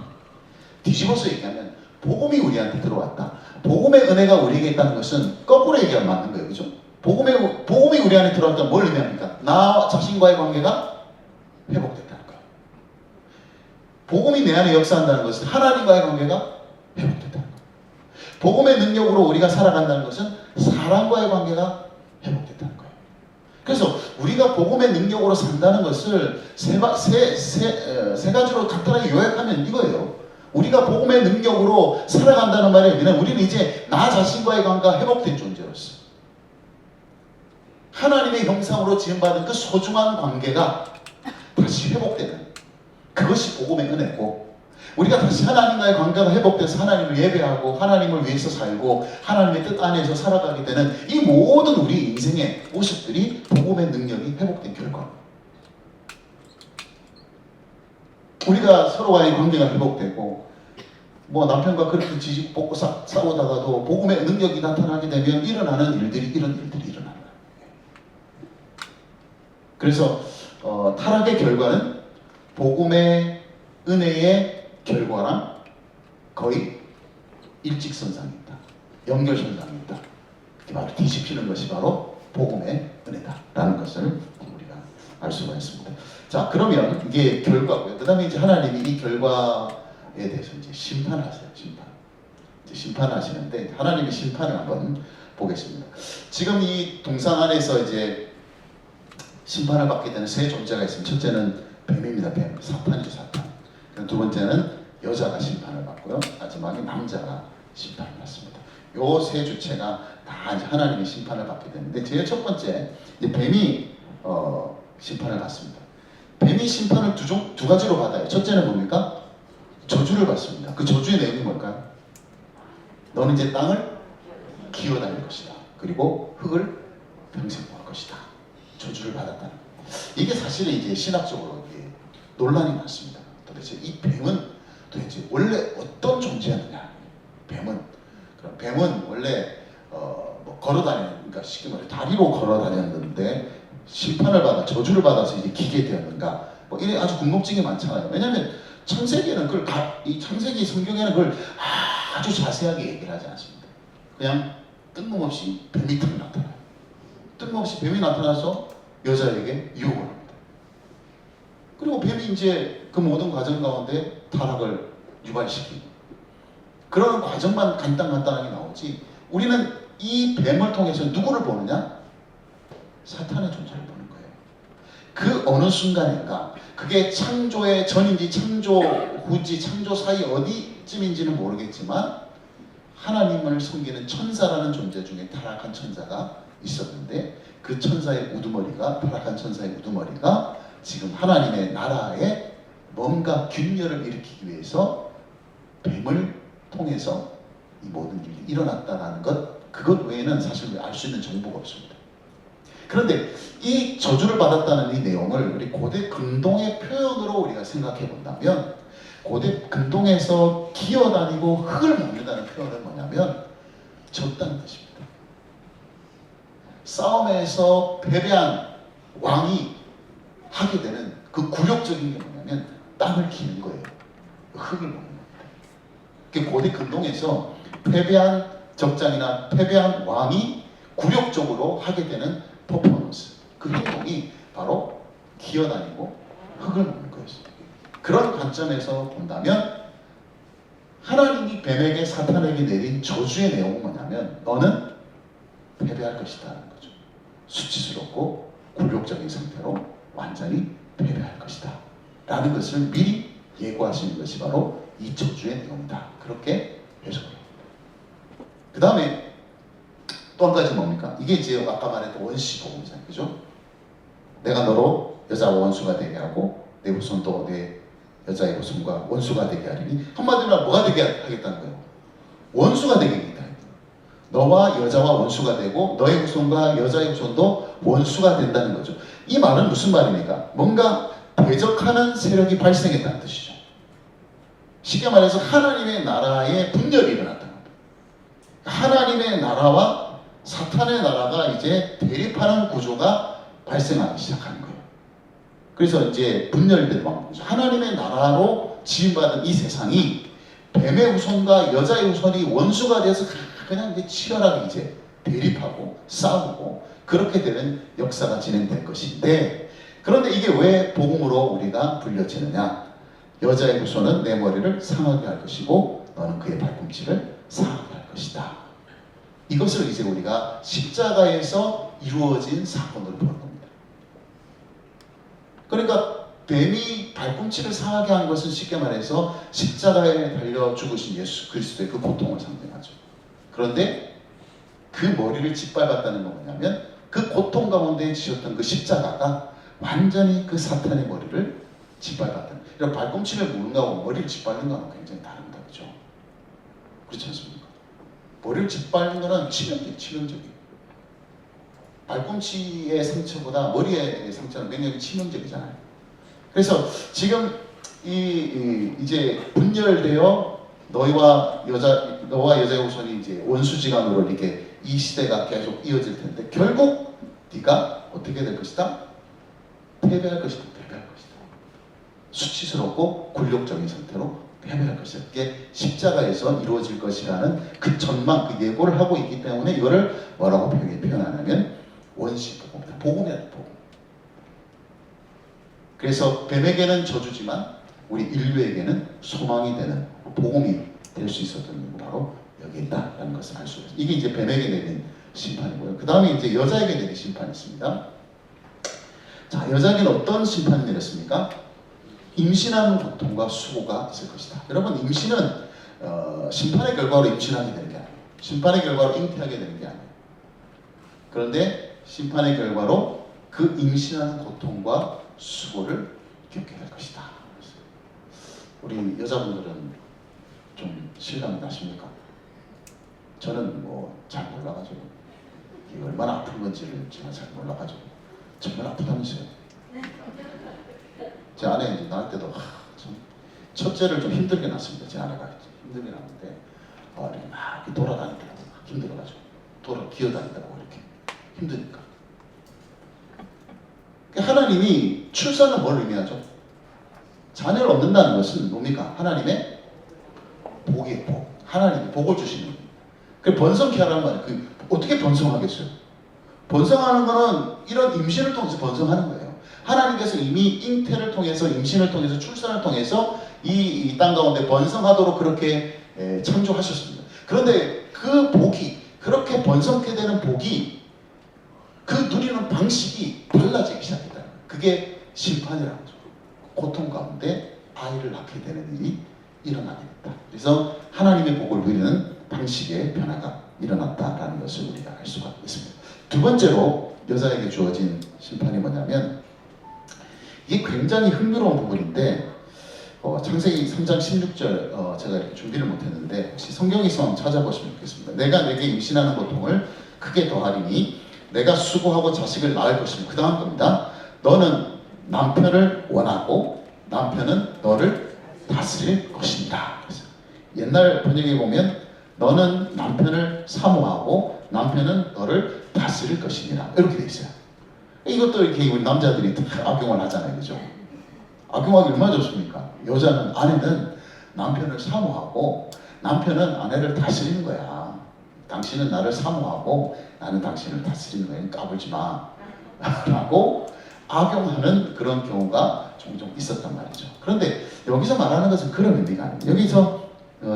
뒤집어서 얘기하면 복음이 우리한테 들어왔다. 복음의 은혜가 우리에게 있다는 것은 거꾸로 얘기하면 맞는 거예요. 그죠? 복음이 우리 안에 들어왔다면 뭘 의미합니까? 나 자신과의 관계가 회복됐다는 거예요. 복음이 내 안에 역사한다는 것은 하나님과의 관계가 회복됐다는 거예요. 복음의 능력으로 우리가 살아간다는 것은 사람과의 관계가 회복됐다는 거예요. 그래서 우리가 복음의 능력으로 산다는 것을 세 가지로 간단하게 요약하면 이거예요. 우리가 복음의 능력으로 살아간다는 말의 의미는 우리는 이제 나 자신과의 관계가 회복된 존재로서 하나님의 형상으로 지음받은 그 소중한 관계가 다시 회복되는, 그것이 복음의 은혜고, 우리가 다시 하나님과의 관계가 회복돼서 하나님을 예배하고 하나님을 위해서 살고 하나님의 뜻 안에서 살아가게 되는 이 모든 우리 인생의 모습들이 복음의 능력이 회복된 결과입니다. 우리가 서로와의 관계가 회복되고 뭐 남편과 그렇게 지지볶고 싸우다가도 복음의 능력이 나타나게 되면 일어나는 일들이 이런 일들이 일어나는 거예요. 그래서 타락의 결과는 복음의 은혜의 결과랑 거의 일직선상입니다. 연결선상입니다. 그게 바로 뒤집히는 것이 바로 복음의 은혜다라는 것을 우리가 알 수가 있습니다. 자, 그러면 이게 결과고요. 그 다음에 이제 하나님이 이 결과에 대해서 이제 심판하세요. 이제 심판하시는데 하나님의 심판을 한번 보겠습니다. 지금 이 동상 안에서 이제 심판을 받게 되는 세 존재가 있습니다. 첫째는 뱀입니다. 뱀. 사탄이죠, 사탄. 두 번째는 여자가 심판을 받고요. 마지막에 남자가 심판을 받습니다. 요 세 주체가 다 이제 하나님의 심판을 받게 되는데 제일 첫 번째 이제 뱀이 심판을 받습니다. 뱀이 심판을 두 가지로 받아요. 첫째는 뭡니까? 저주를 받습니다. 그 저주의 내용이 뭘까요? 너는 이제 땅을 기어다닐 것이다. 그리고 흙을 평생 먹을 것이다. 저주를 받았다는 거예요. 이게 사실은 이제 신학적으로 이게 논란이 많습니다. 도대체 이 뱀은 도대체 원래 어떤 존재였느냐? 뱀은 원래 뭐 걸어다니는, 그러니까 쉽게 말해 다리로 걸어다녔는데 심판을 받아 저주를 받아서 이제 기게 되었는가? 뭐 이래 아주 궁금증이 많잖아요. 왜냐하면 창세기에는 이 창세기 성경에는 그걸 아주 자세하게 얘기를 하지 않습니다. 그냥 뜬금없이 뱀이 탁 나타나요. 뜬금없이 뱀이 나타나서 여자에게 유혹을 합니다. 그리고 뱀이 이제 그 모든 과정 가운데 타락을 유발시키고 그런 과정만 간단하게 나오지, 우리는 이 뱀을 통해서 누구를 보느냐? 사탄의 존재를 보는 거예요. 그 어느 순간인가, 그게 창조의 전인지 창조 후인지 창조 사이 어디쯤인지는 모르겠지만 하나님을 섬기는 천사라는 존재 중에 타락한 천사가 있었는데 그 천사의 우두머리가 타락한 천사의 우두머리가 지금 하나님의 나라에 뭔가 균열을 일으키기 위해서 뱀을 통해서 이 모든 일이 일어났다는 것 그것 외에는 사실 알 수 있는 정보가 없습니다. 그런데 이 저주를 받았다는 이 내용을 우리 고대 근동의 표현으로 우리가 생각해 본다면 고대 근동에서 기어다니고 흙을 먹는다는 표현은 뭐냐면 졌다는 뜻입니다. 싸움에서 패배한 왕이 하게 되는 그 굴욕적인 게 뭐냐면 땅을 기는 거예요. 흙을 먹는 겁니다. 그 고대 근동에서 패배한 적장이나 패배한 왕이 굴욕적으로 하게 되는 퍼포먼스, 그 행동이 바로 기어다니고 흙을 먹는 거였어요. 그런 관점에서 본다면 하나님이 뱀에게 사탄에게 내린 저주의 내용은 뭐냐면 너는 패배할 것이다라는 거죠. 수치스럽고 굴욕적인 상태로 완전히 패배할 것이다 라는 것을 미리 예고하시는 것이 바로 이 저주의 내용이다. 그렇게 해석을 합니다. 그 다음에 또 한 가지 뭡니까? 이게 이제 아까 말했던 원시복음이잖아요. 그죠? 내가 너로 여자와 원수가 되게 하고 내 후손도 내 여자의 후손과 원수가 되게 하리니 한마디로 뭐가 되게 하겠다는 거예요? 원수가 되게 하겠다. 너와 여자와 원수가 되고 너의 후손과 여자의 후손도 원수가 된다는 거죠. 이 말은 무슨 말입니까? 뭔가 대적하는 세력이 발생했다는 뜻이죠. 쉽게 말해서 하나님의 나라에 분열이 일어났다는 겁니다. 하나님의 나라와 사탄의 나라가 이제 대립하는 구조가 발생하기 시작하는 거예요. 그래서 이제 분열된 왕국이죠. 하나님의 나라로 지음받은 이 세상이 뱀의 후손과 여자의 후손이 원수가 되어서 그냥 이제 치열하게 이제 대립하고 싸우고 그렇게 되는 역사가 진행될 것인데 그런데 이게 왜 복음으로 우리가 불려지느냐? 여자의 후손은 내 머리를 상하게 할 것이고 너는 그의 발꿈치를 상하게 할 것이다. 이것을 이제 우리가 십자가에서 이루어진 사건으로 보는 겁니다. 그러니까 뱀이 발꿈치를 상하게 한 것은 쉽게 말해서 십자가에 달려 죽으신 예수 그리스도의 그 고통을 상징하죠. 그런데 그 머리를 짓밟았다는 건 뭐냐면 그 고통 가운데 지었던 그 십자가가 완전히 그 사탄의 머리를 짓밟았다는 거예요. 그러니까 발꿈치를 무는 거하고 머리를 짓밟는 거하고 굉장히 다릅니다. 그렇죠? 그렇지 않습니까? 머리를 짓밟는 거는 치명적이에요. 발꿈치의 상처보다 머리의 상처는 굉장히 치명적이잖아요. 그래서 지금 이제 분열되어 너와 여자의 후손이 이제 원수지간으로 이렇게 이 시대가 계속 이어질 텐데 결국 네가 어떻게 될 것이다? 패배할 것이다. 패배할 것이다. 수치스럽고 굴욕적인 상태로 패배할 것이다. 이게 십자가에서 이루어질 것이라는 그 전망, 그 예고를 하고 있기 때문에 이거를 뭐라고 표현하냐면 원시복음이다. 복음이라는 복음. 그래서 뱀에게는 저주지만 우리 인류에게는 소망이 되는 복음이 될 수 있었던 이유가 바로 여기에 있다라는 것을 알 수 있어요. 이게 이제 뱀에게 내린 심판이고요. 그 다음에 이제 여자에게 내린 심판이 있습니다. 자, 여자에게는 어떤 심판이 내렸습니까? 임신하는 고통과 수고가 있을 것이다. 여러분, 임신은 심판의 결과로 임신하게 되는 게 아니에요. 심판의 결과로 잉태하게 되는 게 아니에요. 그런데 심판의 결과로 그 임신하는 고통과 수고를 겪게 될 것이다. 우리 여자분들은 좀 실감이 나십니까? 저는 뭐 잘 몰라가지고 이게 얼마나 아픈 건지를 제가 잘 몰라가지고 정말 아프다면서요. 제 아내 이제 낳을 때도 참 첫째를 좀 힘들게 낳습니다. 제 아내가 힘들게 낳는데 이렇게 막 이렇게 돌아다니더라고 힘들어가지고 기어다니더라고 이렇게 힘드니까. 하나님이 출산은 뭘 의미하죠? 자녀를 얻는다는 것은 뭡니까? 하나님의 복이에요. 복. 하나님이 복을 주시는 거예요. 그 번성케 하라는 말이에요. 그 어떻게 번성하겠어요? 번성하는 거는 이런 임신을 통해서 번성하는 거예요. 하나님께서 이미 잉태를 통해서 임신을 통해서 출산을 통해서 이 땅 가운데 번성하도록 그렇게 창조하셨습니다. 그런데 그 복이 그렇게 번성케 되는 복이 그 누리는 방식이 달라지기 시작했다. 그게 심판이라는 거죠. 고통 가운데 아이를 낳게 되는 일이 일어나게 됐다. 그래서 하나님의 복을 누리는 방식의 변화가 일어났다라는 것을 우리가 알 수가 있습니다. 두 번째로 여자에게 주어진 심판이 뭐냐면, 이게 굉장히 흥미로운 부분인데 창세기 3장 16절 제가 이렇게 준비를 못했는데 혹시 성경에 있으면 찾아보시면 좋겠습니다. 내가 내게 임신하는 고통을 크게 더하리니 내가 수고하고 자식을 낳을 것이며, 그 다음 겁니다. 너는 남편을 원하고 남편은 너를 다스릴 것입니다. 옛날 번역에 보면 너는 남편을 사모하고 남편은 너를 다스릴 것이니라, 이렇게 돼 있어요. 이것도 이렇게 우리 남자들이 악용을 하잖아요, 그죠? 악용하기 얼마나 좋습니까? 여자는, 아내는 남편을 사모하고 남편은 아내를 다스리는 거야. 당신은 나를 사모하고 나는 당신을 다스리는 거야. 까불지 마 라고 악용하는 그런 경우가 종종 있었단 말이죠. 그런데 여기서 말하는 것은 그런 의미가 아니에요. 여기서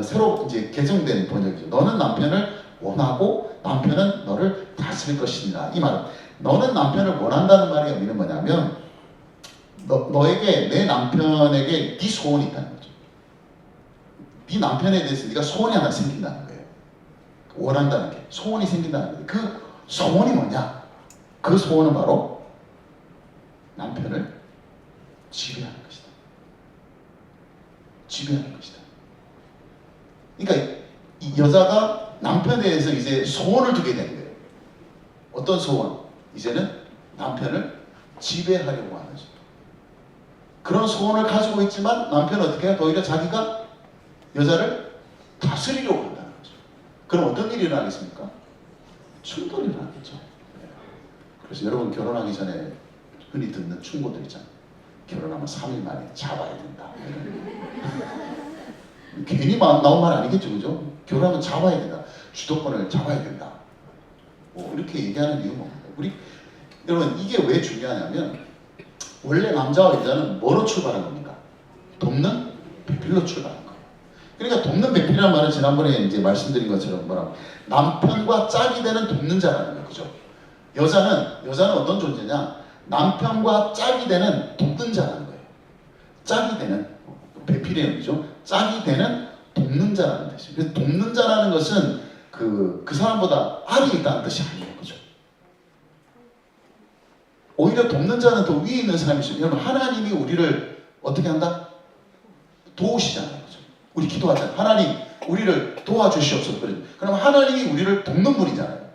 새로 이제 개정된 번역이죠. 너는 남편을 원하고 남편은 너를 다스릴 것이니라. 이 말은 너는 남편을 원한다는 말의 의미는 뭐냐면, 너에게, 내 남편에게 네 소원이 있다는 거죠. 네 남편에 대해서 네가 소원이 하나 생긴다는 거예요. 원한다는 게, 소원이 생긴다는 거예요. 그 소원이 뭐냐? 그 소원은 바로 남편을 지배하는 것이다. 지배하는 것이다. 그러니까 이 여자가 남편에 대해서 이제 소원을 두게 되는 거예요. 어떤 소원? 이제는 남편을 지배하려고 하는 거죠. 그런 소원을 가지고 있지만 남편은 어떻게 해요? 오히려 자기가 여자를 다스리려고 한다는 거죠. 그럼 어떤 일이 일어나겠습니까? 충돌이 일어나겠죠. 그래서 여러분 결혼하기 전에 흔히 듣는 충고들 있잖아요. 결혼하면 3일 만에 잡아야 된다. 괜히 나온 말 아니겠죠, 그죠? 결혼하면 잡아야 된다. 주도권을 잡아야 된다. 뭐 이렇게 얘기하는 이유는 뭡니까? 여러분 이게 왜 중요하냐면, 원래 남자와 여자는 뭐로 출발한 겁니까? 돕는 배필로 출발한 거예요. 그러니까 돕는 배필이라는 말은 지난번에 이제 말씀드린 것처럼 뭐라고, 남편과 짝이 되는 돕는 자라는 거예요, 그죠? 여자는 어떤 존재냐? 남편과 짝이 되는 돕는 자라는 거예요. 짝이 되는, 배필의 의미죠. 짝이 되는 돕는 자라는 뜻이에요. 그래서 돕는 자라는 것은 그 사람보다 아래에 있다는 뜻이 아니에요, 그죠? 오히려 돕는 자는 더 위에 있는 사람이죠. 여러분, 하나님이 우리를 어떻게 한다? 도우시잖아요, 그죠? 우리 기도하잖아요. 하나님, 우리를 도와주시옵소서. 그럼 하나님이 우리를 돕는 분이잖아요.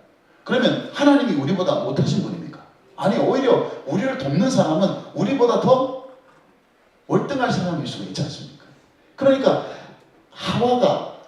그러면 하나님이 우리보다 못하신 분입니까? 아니, 오히려 우리를 돕는 사람은 우리보다 더 월등한 사람일 수가 있지 않습니까? 그러니까 하와가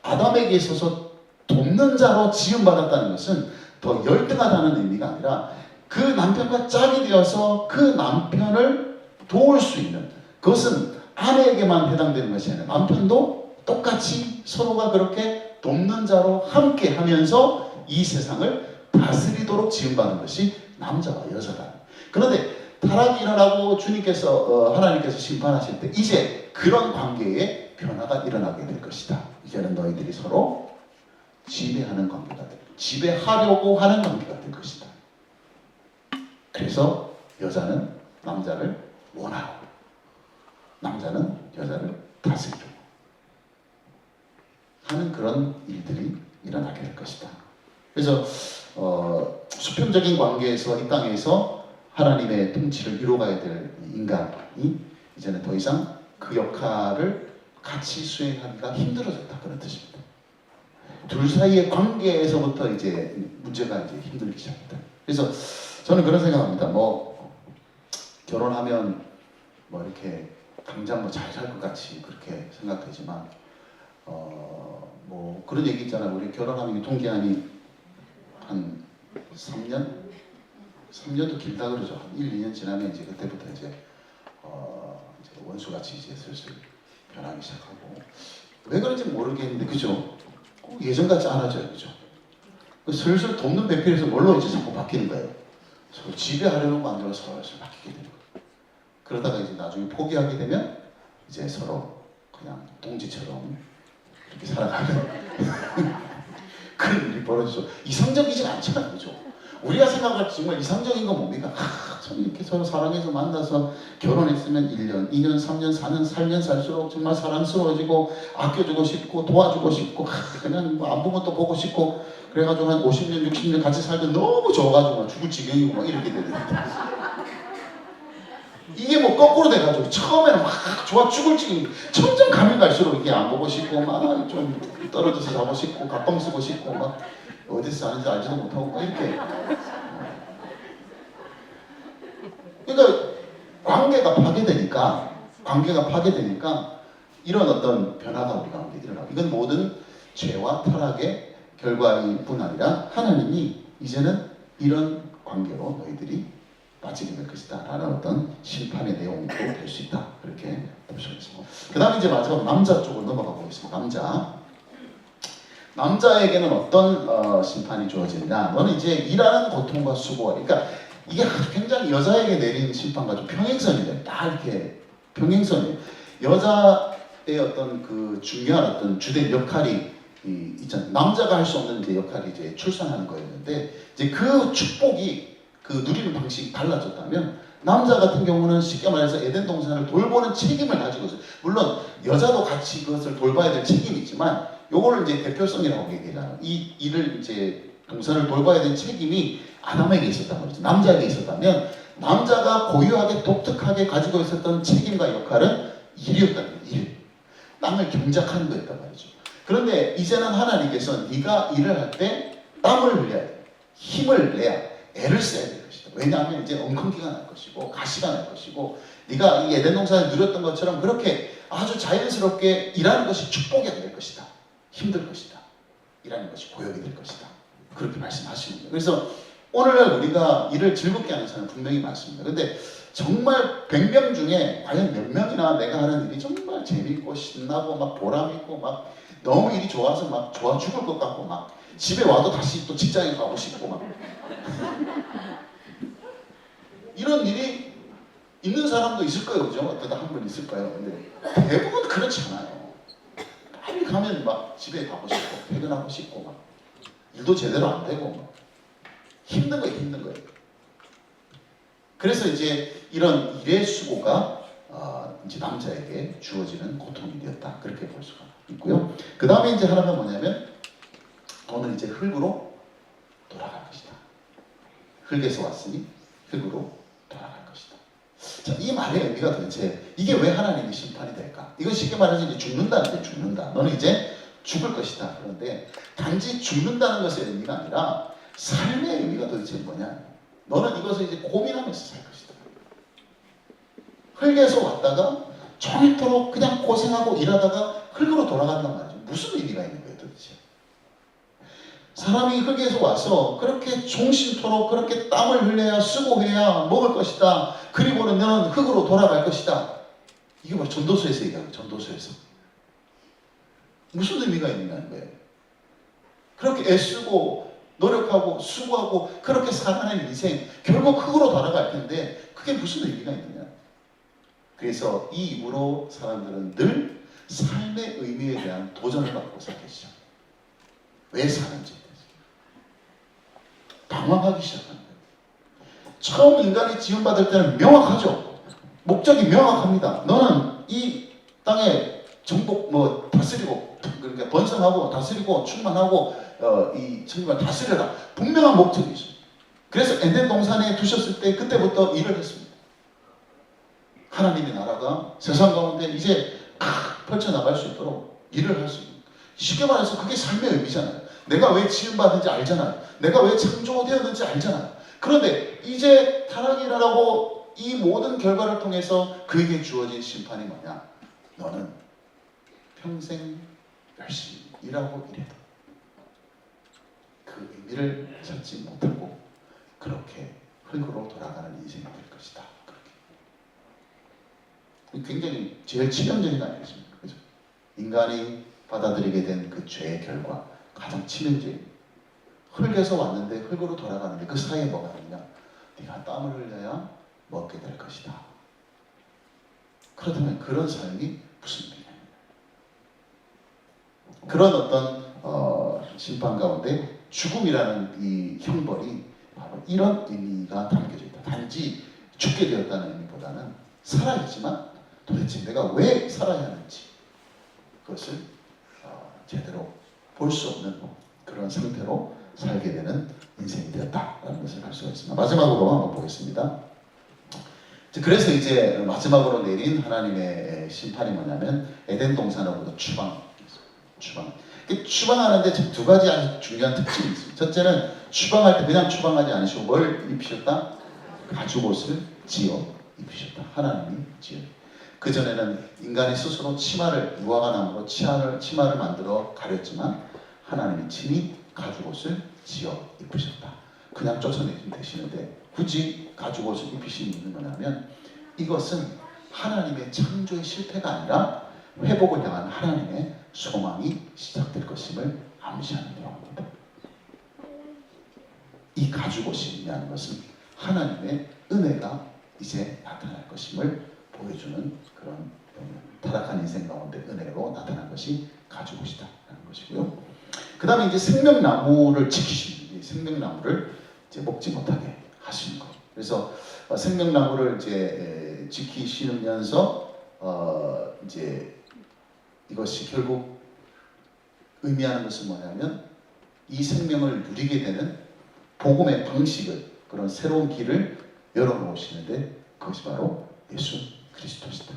아담에게 있어서 돕는 자로 지음받았다는 것은 더 열등하다는 의미가 아니라, 그 남편과 짝이 되어서 그 남편을 도울 수 있는, 그것은 아내에게만 해당되는 것이 아니라 남편도 똑같이 서로가 그렇게 돕는 자로 함께 하면서 이 세상을 다스리도록 지음받은 것이 남자와 여자다. 그런데 타락이 일어나고 주님께서 하나님께서 심판하실 때 이제 그런 관계에 변화가 일어나게 될 것이다. 이제는 너희들이 서로 지배하는 관계가 될, 지배하려고 하는 관계가 될 것이다. 그래서 여자는 남자를 원하고 남자는 여자를 다스리려고 하는 그런 일들이 일어나게 될 것이다. 그래서 수평적인 관계에서 이 땅에서 하나님의 통치를 이루어가야 될 인간이 이제는 더 이상 그 역할을 같이 수행하기가 힘들어졌다, 그런 뜻입니다. 둘 사이의 관계에서부터 이제 문제가 이제 힘들기 시작했다. 그래서 저는 그런 생각합니다. 뭐 결혼하면 뭐 이렇게 당장 뭐 잘 살 것 같이 그렇게 생각되지만 뭐 그런 얘기 있잖아요. 우리 결혼하면 유통기한이 한 3년? 3년도 길다 그러죠. 한 1, 2년 지나면 이제 그때부터 이제 원수같이 이제 슬슬 변하기 시작하고, 왜 그런지 모르겠는데 그죠? 예전 같지 않아져요, 그죠? 슬슬 돕는 배필에서 뭘로 이제 자꾸 바뀌는 거예요. 서로 지배하려고 만들어서 서로 바뀌게 되는 거예요. 그러다가 이제 나중에 포기하게 되면 이제 서로 그냥 동지처럼 이렇게 살아가는 그런 일이 벌어지죠. 이상적이지 않잖아요, 그죠? 우리가 생각할 정말 이상적인 건 뭡니까? 참 이렇게 서로 사랑해서 만나서 결혼했으면 1년, 2년, 3년, 4년 살면 살수록 정말 사랑스러워지고 아껴주고 싶고 도와주고 싶고 그냥 뭐 안 보면 또 보고 싶고 그래가지고 한 50년, 60년 같이 살면 너무 좋아가지고 죽을 지경이고 막 이렇게 되는데 이게 뭐 거꾸로 돼가지고 처음에는 막 좋아 죽을 지경이 점점 가면 갈수록 이게 안 보고 싶고 막 좀 떨어져서 자고 싶고 가방 쓰고 싶고 막 어디서 사는지 알지도 못하고 막 이렇게 그러니까 관계가 파괴되니까 이런 어떤 변화가 우리 가운데 일어나고 이건 모든 죄와 타락의 결과일 뿐 아니라 하나님이 이제는 이런 관계로 너희들이 빠지게 될 것이다 라는 어떤 심판의 내용도 될 수 있다 그렇게 볼 수 있습니다. 그 다음에 이제 마지막 남자 쪽으로 넘어가 보겠습니다. 남자에게는 어떤 심판이 주어지느냐 너는 이제 일하는 고통과 수고와 그러니까 이게 굉장히 여자에게 내린 심판과 좀 평행선이에요. 딱 이렇게 평행선이에요. 여자의 어떤 그 중요한 어떤 주된 역할이 있잖아요. 남자가 할 수 없는 이제 역할이 이제 출산하는 거였는데 이제 그 축복이 그 누리는 방식이 달라졌다면 남자 같은 경우는 쉽게 말해서 에덴 동산을 돌보는 책임을 가지고 있어요. 물론 여자도 같이 그것을 돌봐야 될 책임이 있지만 요거를 이제 대표성이라고 얘기해요. 이 일을 이제 동산을 돌봐야 될 책임이 아담에게 있었단 말이죠. 남자에게 있었다면 남자가 고유하게 독특하게 가지고 있었던 책임과 역할은 일이었다는 거예요. 일. 땅을 경작하는 거였단 말이죠. 그런데 이제는 하나님께서 네가 일을 할 때 땀을 흘려야 돼. 힘을 내야 애를 써야 될 것이다. 왜냐하면 이제 엉겅기가 날 것이고 가시가 날 것이고 네가 이 에덴 동산을 누렸던 것처럼 그렇게 아주 자연스럽게 일하는 것이 축복이 안 될 것이다. 힘들 것이다. 일하는 것이 고역이 될 것이다. 그렇게 말씀하시는 거예요. 그래서 오늘날 우리가 일을 즐겁게 하는 사람은 분명히 많습니다. 근데 정말 100명 중에 과연 몇 명이나 내가 하는 일이 정말 재밌고 신나고 막 보람있고 막 너무 일이 좋아서 막 좋아 죽을 것 같고 막 집에 와도 다시 또 직장에 가고 싶고 막 이런 일이 있는 사람도 있을 거예요. 그죠? 어쩌다 한 번 있을 거예요. 근데 대부분 그렇지 않아요. 빨리 가면 막 집에 가고 싶고 퇴근하고 싶고 막 일도 제대로 안 되고 막 힘든 거예요. 그래서 이제 이런 일의 수고가 이제 남자에게 주어지는 고통이 되었다. 그렇게 볼 수가 있고요. 그 다음에 이제 하나가 뭐냐면 너는 이제 흙으로 돌아갈 것이다. 흙에서 왔으니 흙으로 돌아갈 것이다. 자, 이 말의 의미가 도대체 이게 왜 하나님의 심판이 될까? 이건 쉽게 말해서 이제 죽는다는데 죽는다. 너는 이제 죽을 것이다. 그런데 단지 죽는다는 것의 의미가 아니라 삶의 의미가 도대체 뭐냐? 너는 이것을 이제 고민하면서 살 것이다. 흙에서 왔다가 종일토록 그냥 고생하고 일하다가 흙으로 돌아간단 말이죠. 무슨 의미가 있는 거예요, 도대체? 사람이 흙에서 와서 그렇게 종신토록 그렇게 땀을 흘려야 수고해야 먹을 것이다. 그리고는 너는 흙으로 돌아갈 것이다. 이게 바로 전도서에서 얘기하는 거예요. 전도서에서. 무슨 의미가 있는 거예요? 그렇게 애쓰고 노력하고 수고하고 그렇게 살아가는 인생 결국 흙으로 돌아갈 텐데 그게 무슨 의미가 있느냐? 그래서 이 이후로 사람들은 늘 삶의 의미에 대한 도전을 받고 살기 시작해요. 왜 사는지 방황하기 시작하는 거예요. 처음 인간이 지원받을 때는 명확하죠. 목적이 명확합니다. 너는 이 땅에 정복 다스리고 그러니까 번성하고 다스리고 충만하고 이 천국을 다스려라. 분명한 목적이 있어요. 그래서 에덴 동산에 두셨을 때 그때부터 일을 했습니다. 하나님의 나라가 세상 가운데 이제 펼쳐나갈 수 있도록 일을 할 수 있는 쉽게 말해서 그게 삶의 의미잖아요. 내가 왜 지음받은지 알잖아요. 내가 왜 창조되었는지 알잖아요. 그런데 이제 타락이 일어나고 이 모든 결과를 통해서 그에게 주어진 심판이 뭐냐? 너는 평생 열심히 일하고 일해도 그 의미를 찾지 못하고 그렇게 흙으로 돌아가는 인생이 될 것이다. 그렇게. 굉장히 제일 치명적인 아니겠습니까? 그죠? 인간이 받아들이게 된 그 죄의 결과 가장 치명적인 흙에서 왔는데 흙으로 돌아가는데 그 사이에 뭐가 있냐? 네가 땀을 흘려야 먹게 될 것이다. 그렇다면 그런 삶이 무슨 의미냐? 그런 어떤 심판 가운데 죽음이라는 이 형벌이 바로 이런 의미가 담겨져 있다. 단지 죽게 되었다는 의미보다는 살아있지만 도대체 내가 왜 살아야 하는지 그것을 제대로 볼 수 없는 그런 상태로 살게 되는 인생이 되었다라는 것을 알 수가 있습니다. 마지막으로 한번 보겠습니다. 그래서 이제 마지막으로 내린 하나님의 심판이 뭐냐면 에덴 동산으로부터 추방. 추방하는데 두 가지 아주 중요한 특징이 있습니다. 첫째는 추방할 때 그냥 추방하지 않으시고 뭘 입히셨다? 가죽옷을 지어 입히셨다. 하나님이 지어. 그 전에는 인간이 스스로 치마를 유화과 나무로 치마를 만들어 가렸지만 하나님이 친히 가죽옷을 지어 입히셨다. 그냥 쫓아내시면 되시는데 굳이 가죽옷을 입히신 이유는 뭐냐면 이것은 하나님의 창조의 실패가 아니라 회복을 향한 하나님의 소망이 시작될 것임을 암시하는 내용입니다. 이 가죽옷이라는 것은 하나님의 은혜가 이제 나타날 것임을 보여주는 그런 타락한 인생 가운데 은혜로 나타난 것이 가죽옷이다라는 것이고요. 그 다음에 이제 생명나무를 지키시는 거예요. 생명나무를 이제 먹지 못하게 하시는 거예요. 그래서 생명나무를 이제 지키시면서 이제 이것이 결국 의미하는 것은 뭐냐면 이 생명을 누리게 되는 복음의 방식을 그런 새로운 길을 열어놓으시는데 그것이 바로 예수 그리스도시다.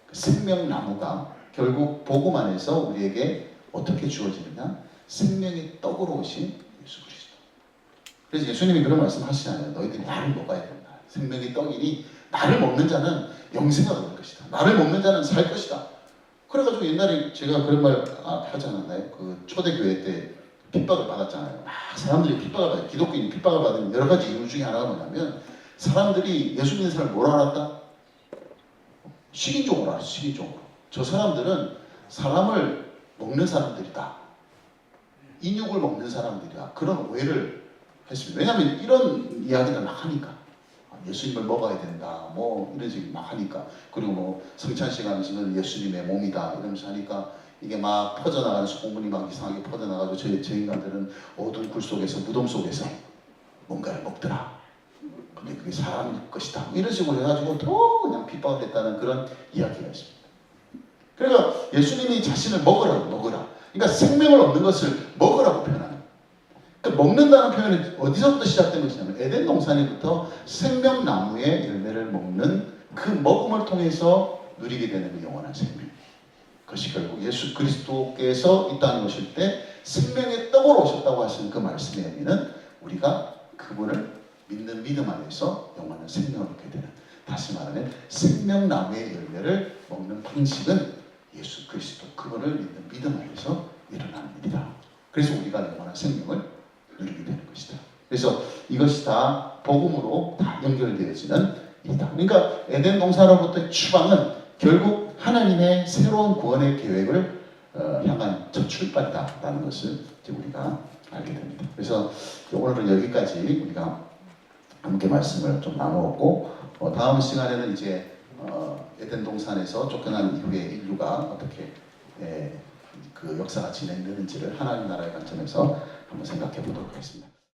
그 생명나무가 결국 복음 안에서 우리에게 어떻게 주어지느냐? 생명의 떡으로 오신 예수 그리스도. 그래서 예수님이 그런 말씀 하시잖아요. 너희들이 나를 먹어야 된다. 생명의 떡이니 나를 먹는 자는 영생을 얻을 것이다. 나를 먹는 자는 살 것이다. 그래가지고 옛날에 제가 그런 말 하지 않았나요? 그 초대교회 때 핍박을 받았잖아요. 막 사람들이 핍박을 받아요. 기독교인이 핍박을 받은 여러 가지 이유 중에 하나가 뭐냐면 사람들이 예수 믿는 사람을 뭐라 알았다? 식인종으로 알았어. 식인종으로. 저 사람들은 사람을 먹는 사람들이다. 인육을 먹는 사람들이다. 그런 오해를 했습니다. 왜냐하면 이런 이야기를 막 하니까. 예수님을 먹어야 된다. 뭐 이런 식으로 막 하니까. 그리고 뭐 성찬 시간에서는 예수님의 몸이다. 이러면서 하니까 이게 막 퍼져나가는 소문이 막 이상하게 퍼져나가고 저 인간들은 어두운 굴 속에서 무덤 속에서 뭔가를 먹더라. 근데 그게 사람일 것이다. 이런 식으로 해가지고 더 그냥 핍박을 했다는 그런 이야기가 있습니다. 그러니까 예수님이 자신을 먹으라. 그러니까 생명을 얻는 것을 먹으라고 표현합니다. 그러니까 먹는다는 표현이 어디서부터 시작된 것이냐면 에덴 동산에부터 생명나무의 열매를 먹는 그 먹음을 통해서 누리게 되는 그 영원한 생명. 그것이 결국 예수 그리스도께서 이 땅에 오실 때 생명의 떡으로 오셨다고 하시는 그 말씀의 의미는 우리가 그분을 믿는 믿음 안에서 영원한 생명을 얻게 되는, 다시 말하면 생명나무의 열매를 먹는 방식은 예수 그리스도 그분을 믿는 믿음 안에서 일어나는 일이다. 그래서 우리가 영원한 생명을 누리게 되는 것이다. 그래서 이것이 다 복음으로 다 연결되어지는 일이다. 그러니까 에덴 동산으로부터의 추방은 결국 하나님의 새로운 구원의 계획을 향한 첫 출발이다라는 것을 이제 우리가 알게 됩니다. 그래서 오늘은 여기까지 우리가 함께 말씀을 좀 나누었고 다음 시간에는 이제 에덴 동산에서 쫓겨난 이후에 인류가 어떻게 그 역사가 진행되는지를 하나님 나라의 관점에서 한번 생각해 보도록 하겠습니다.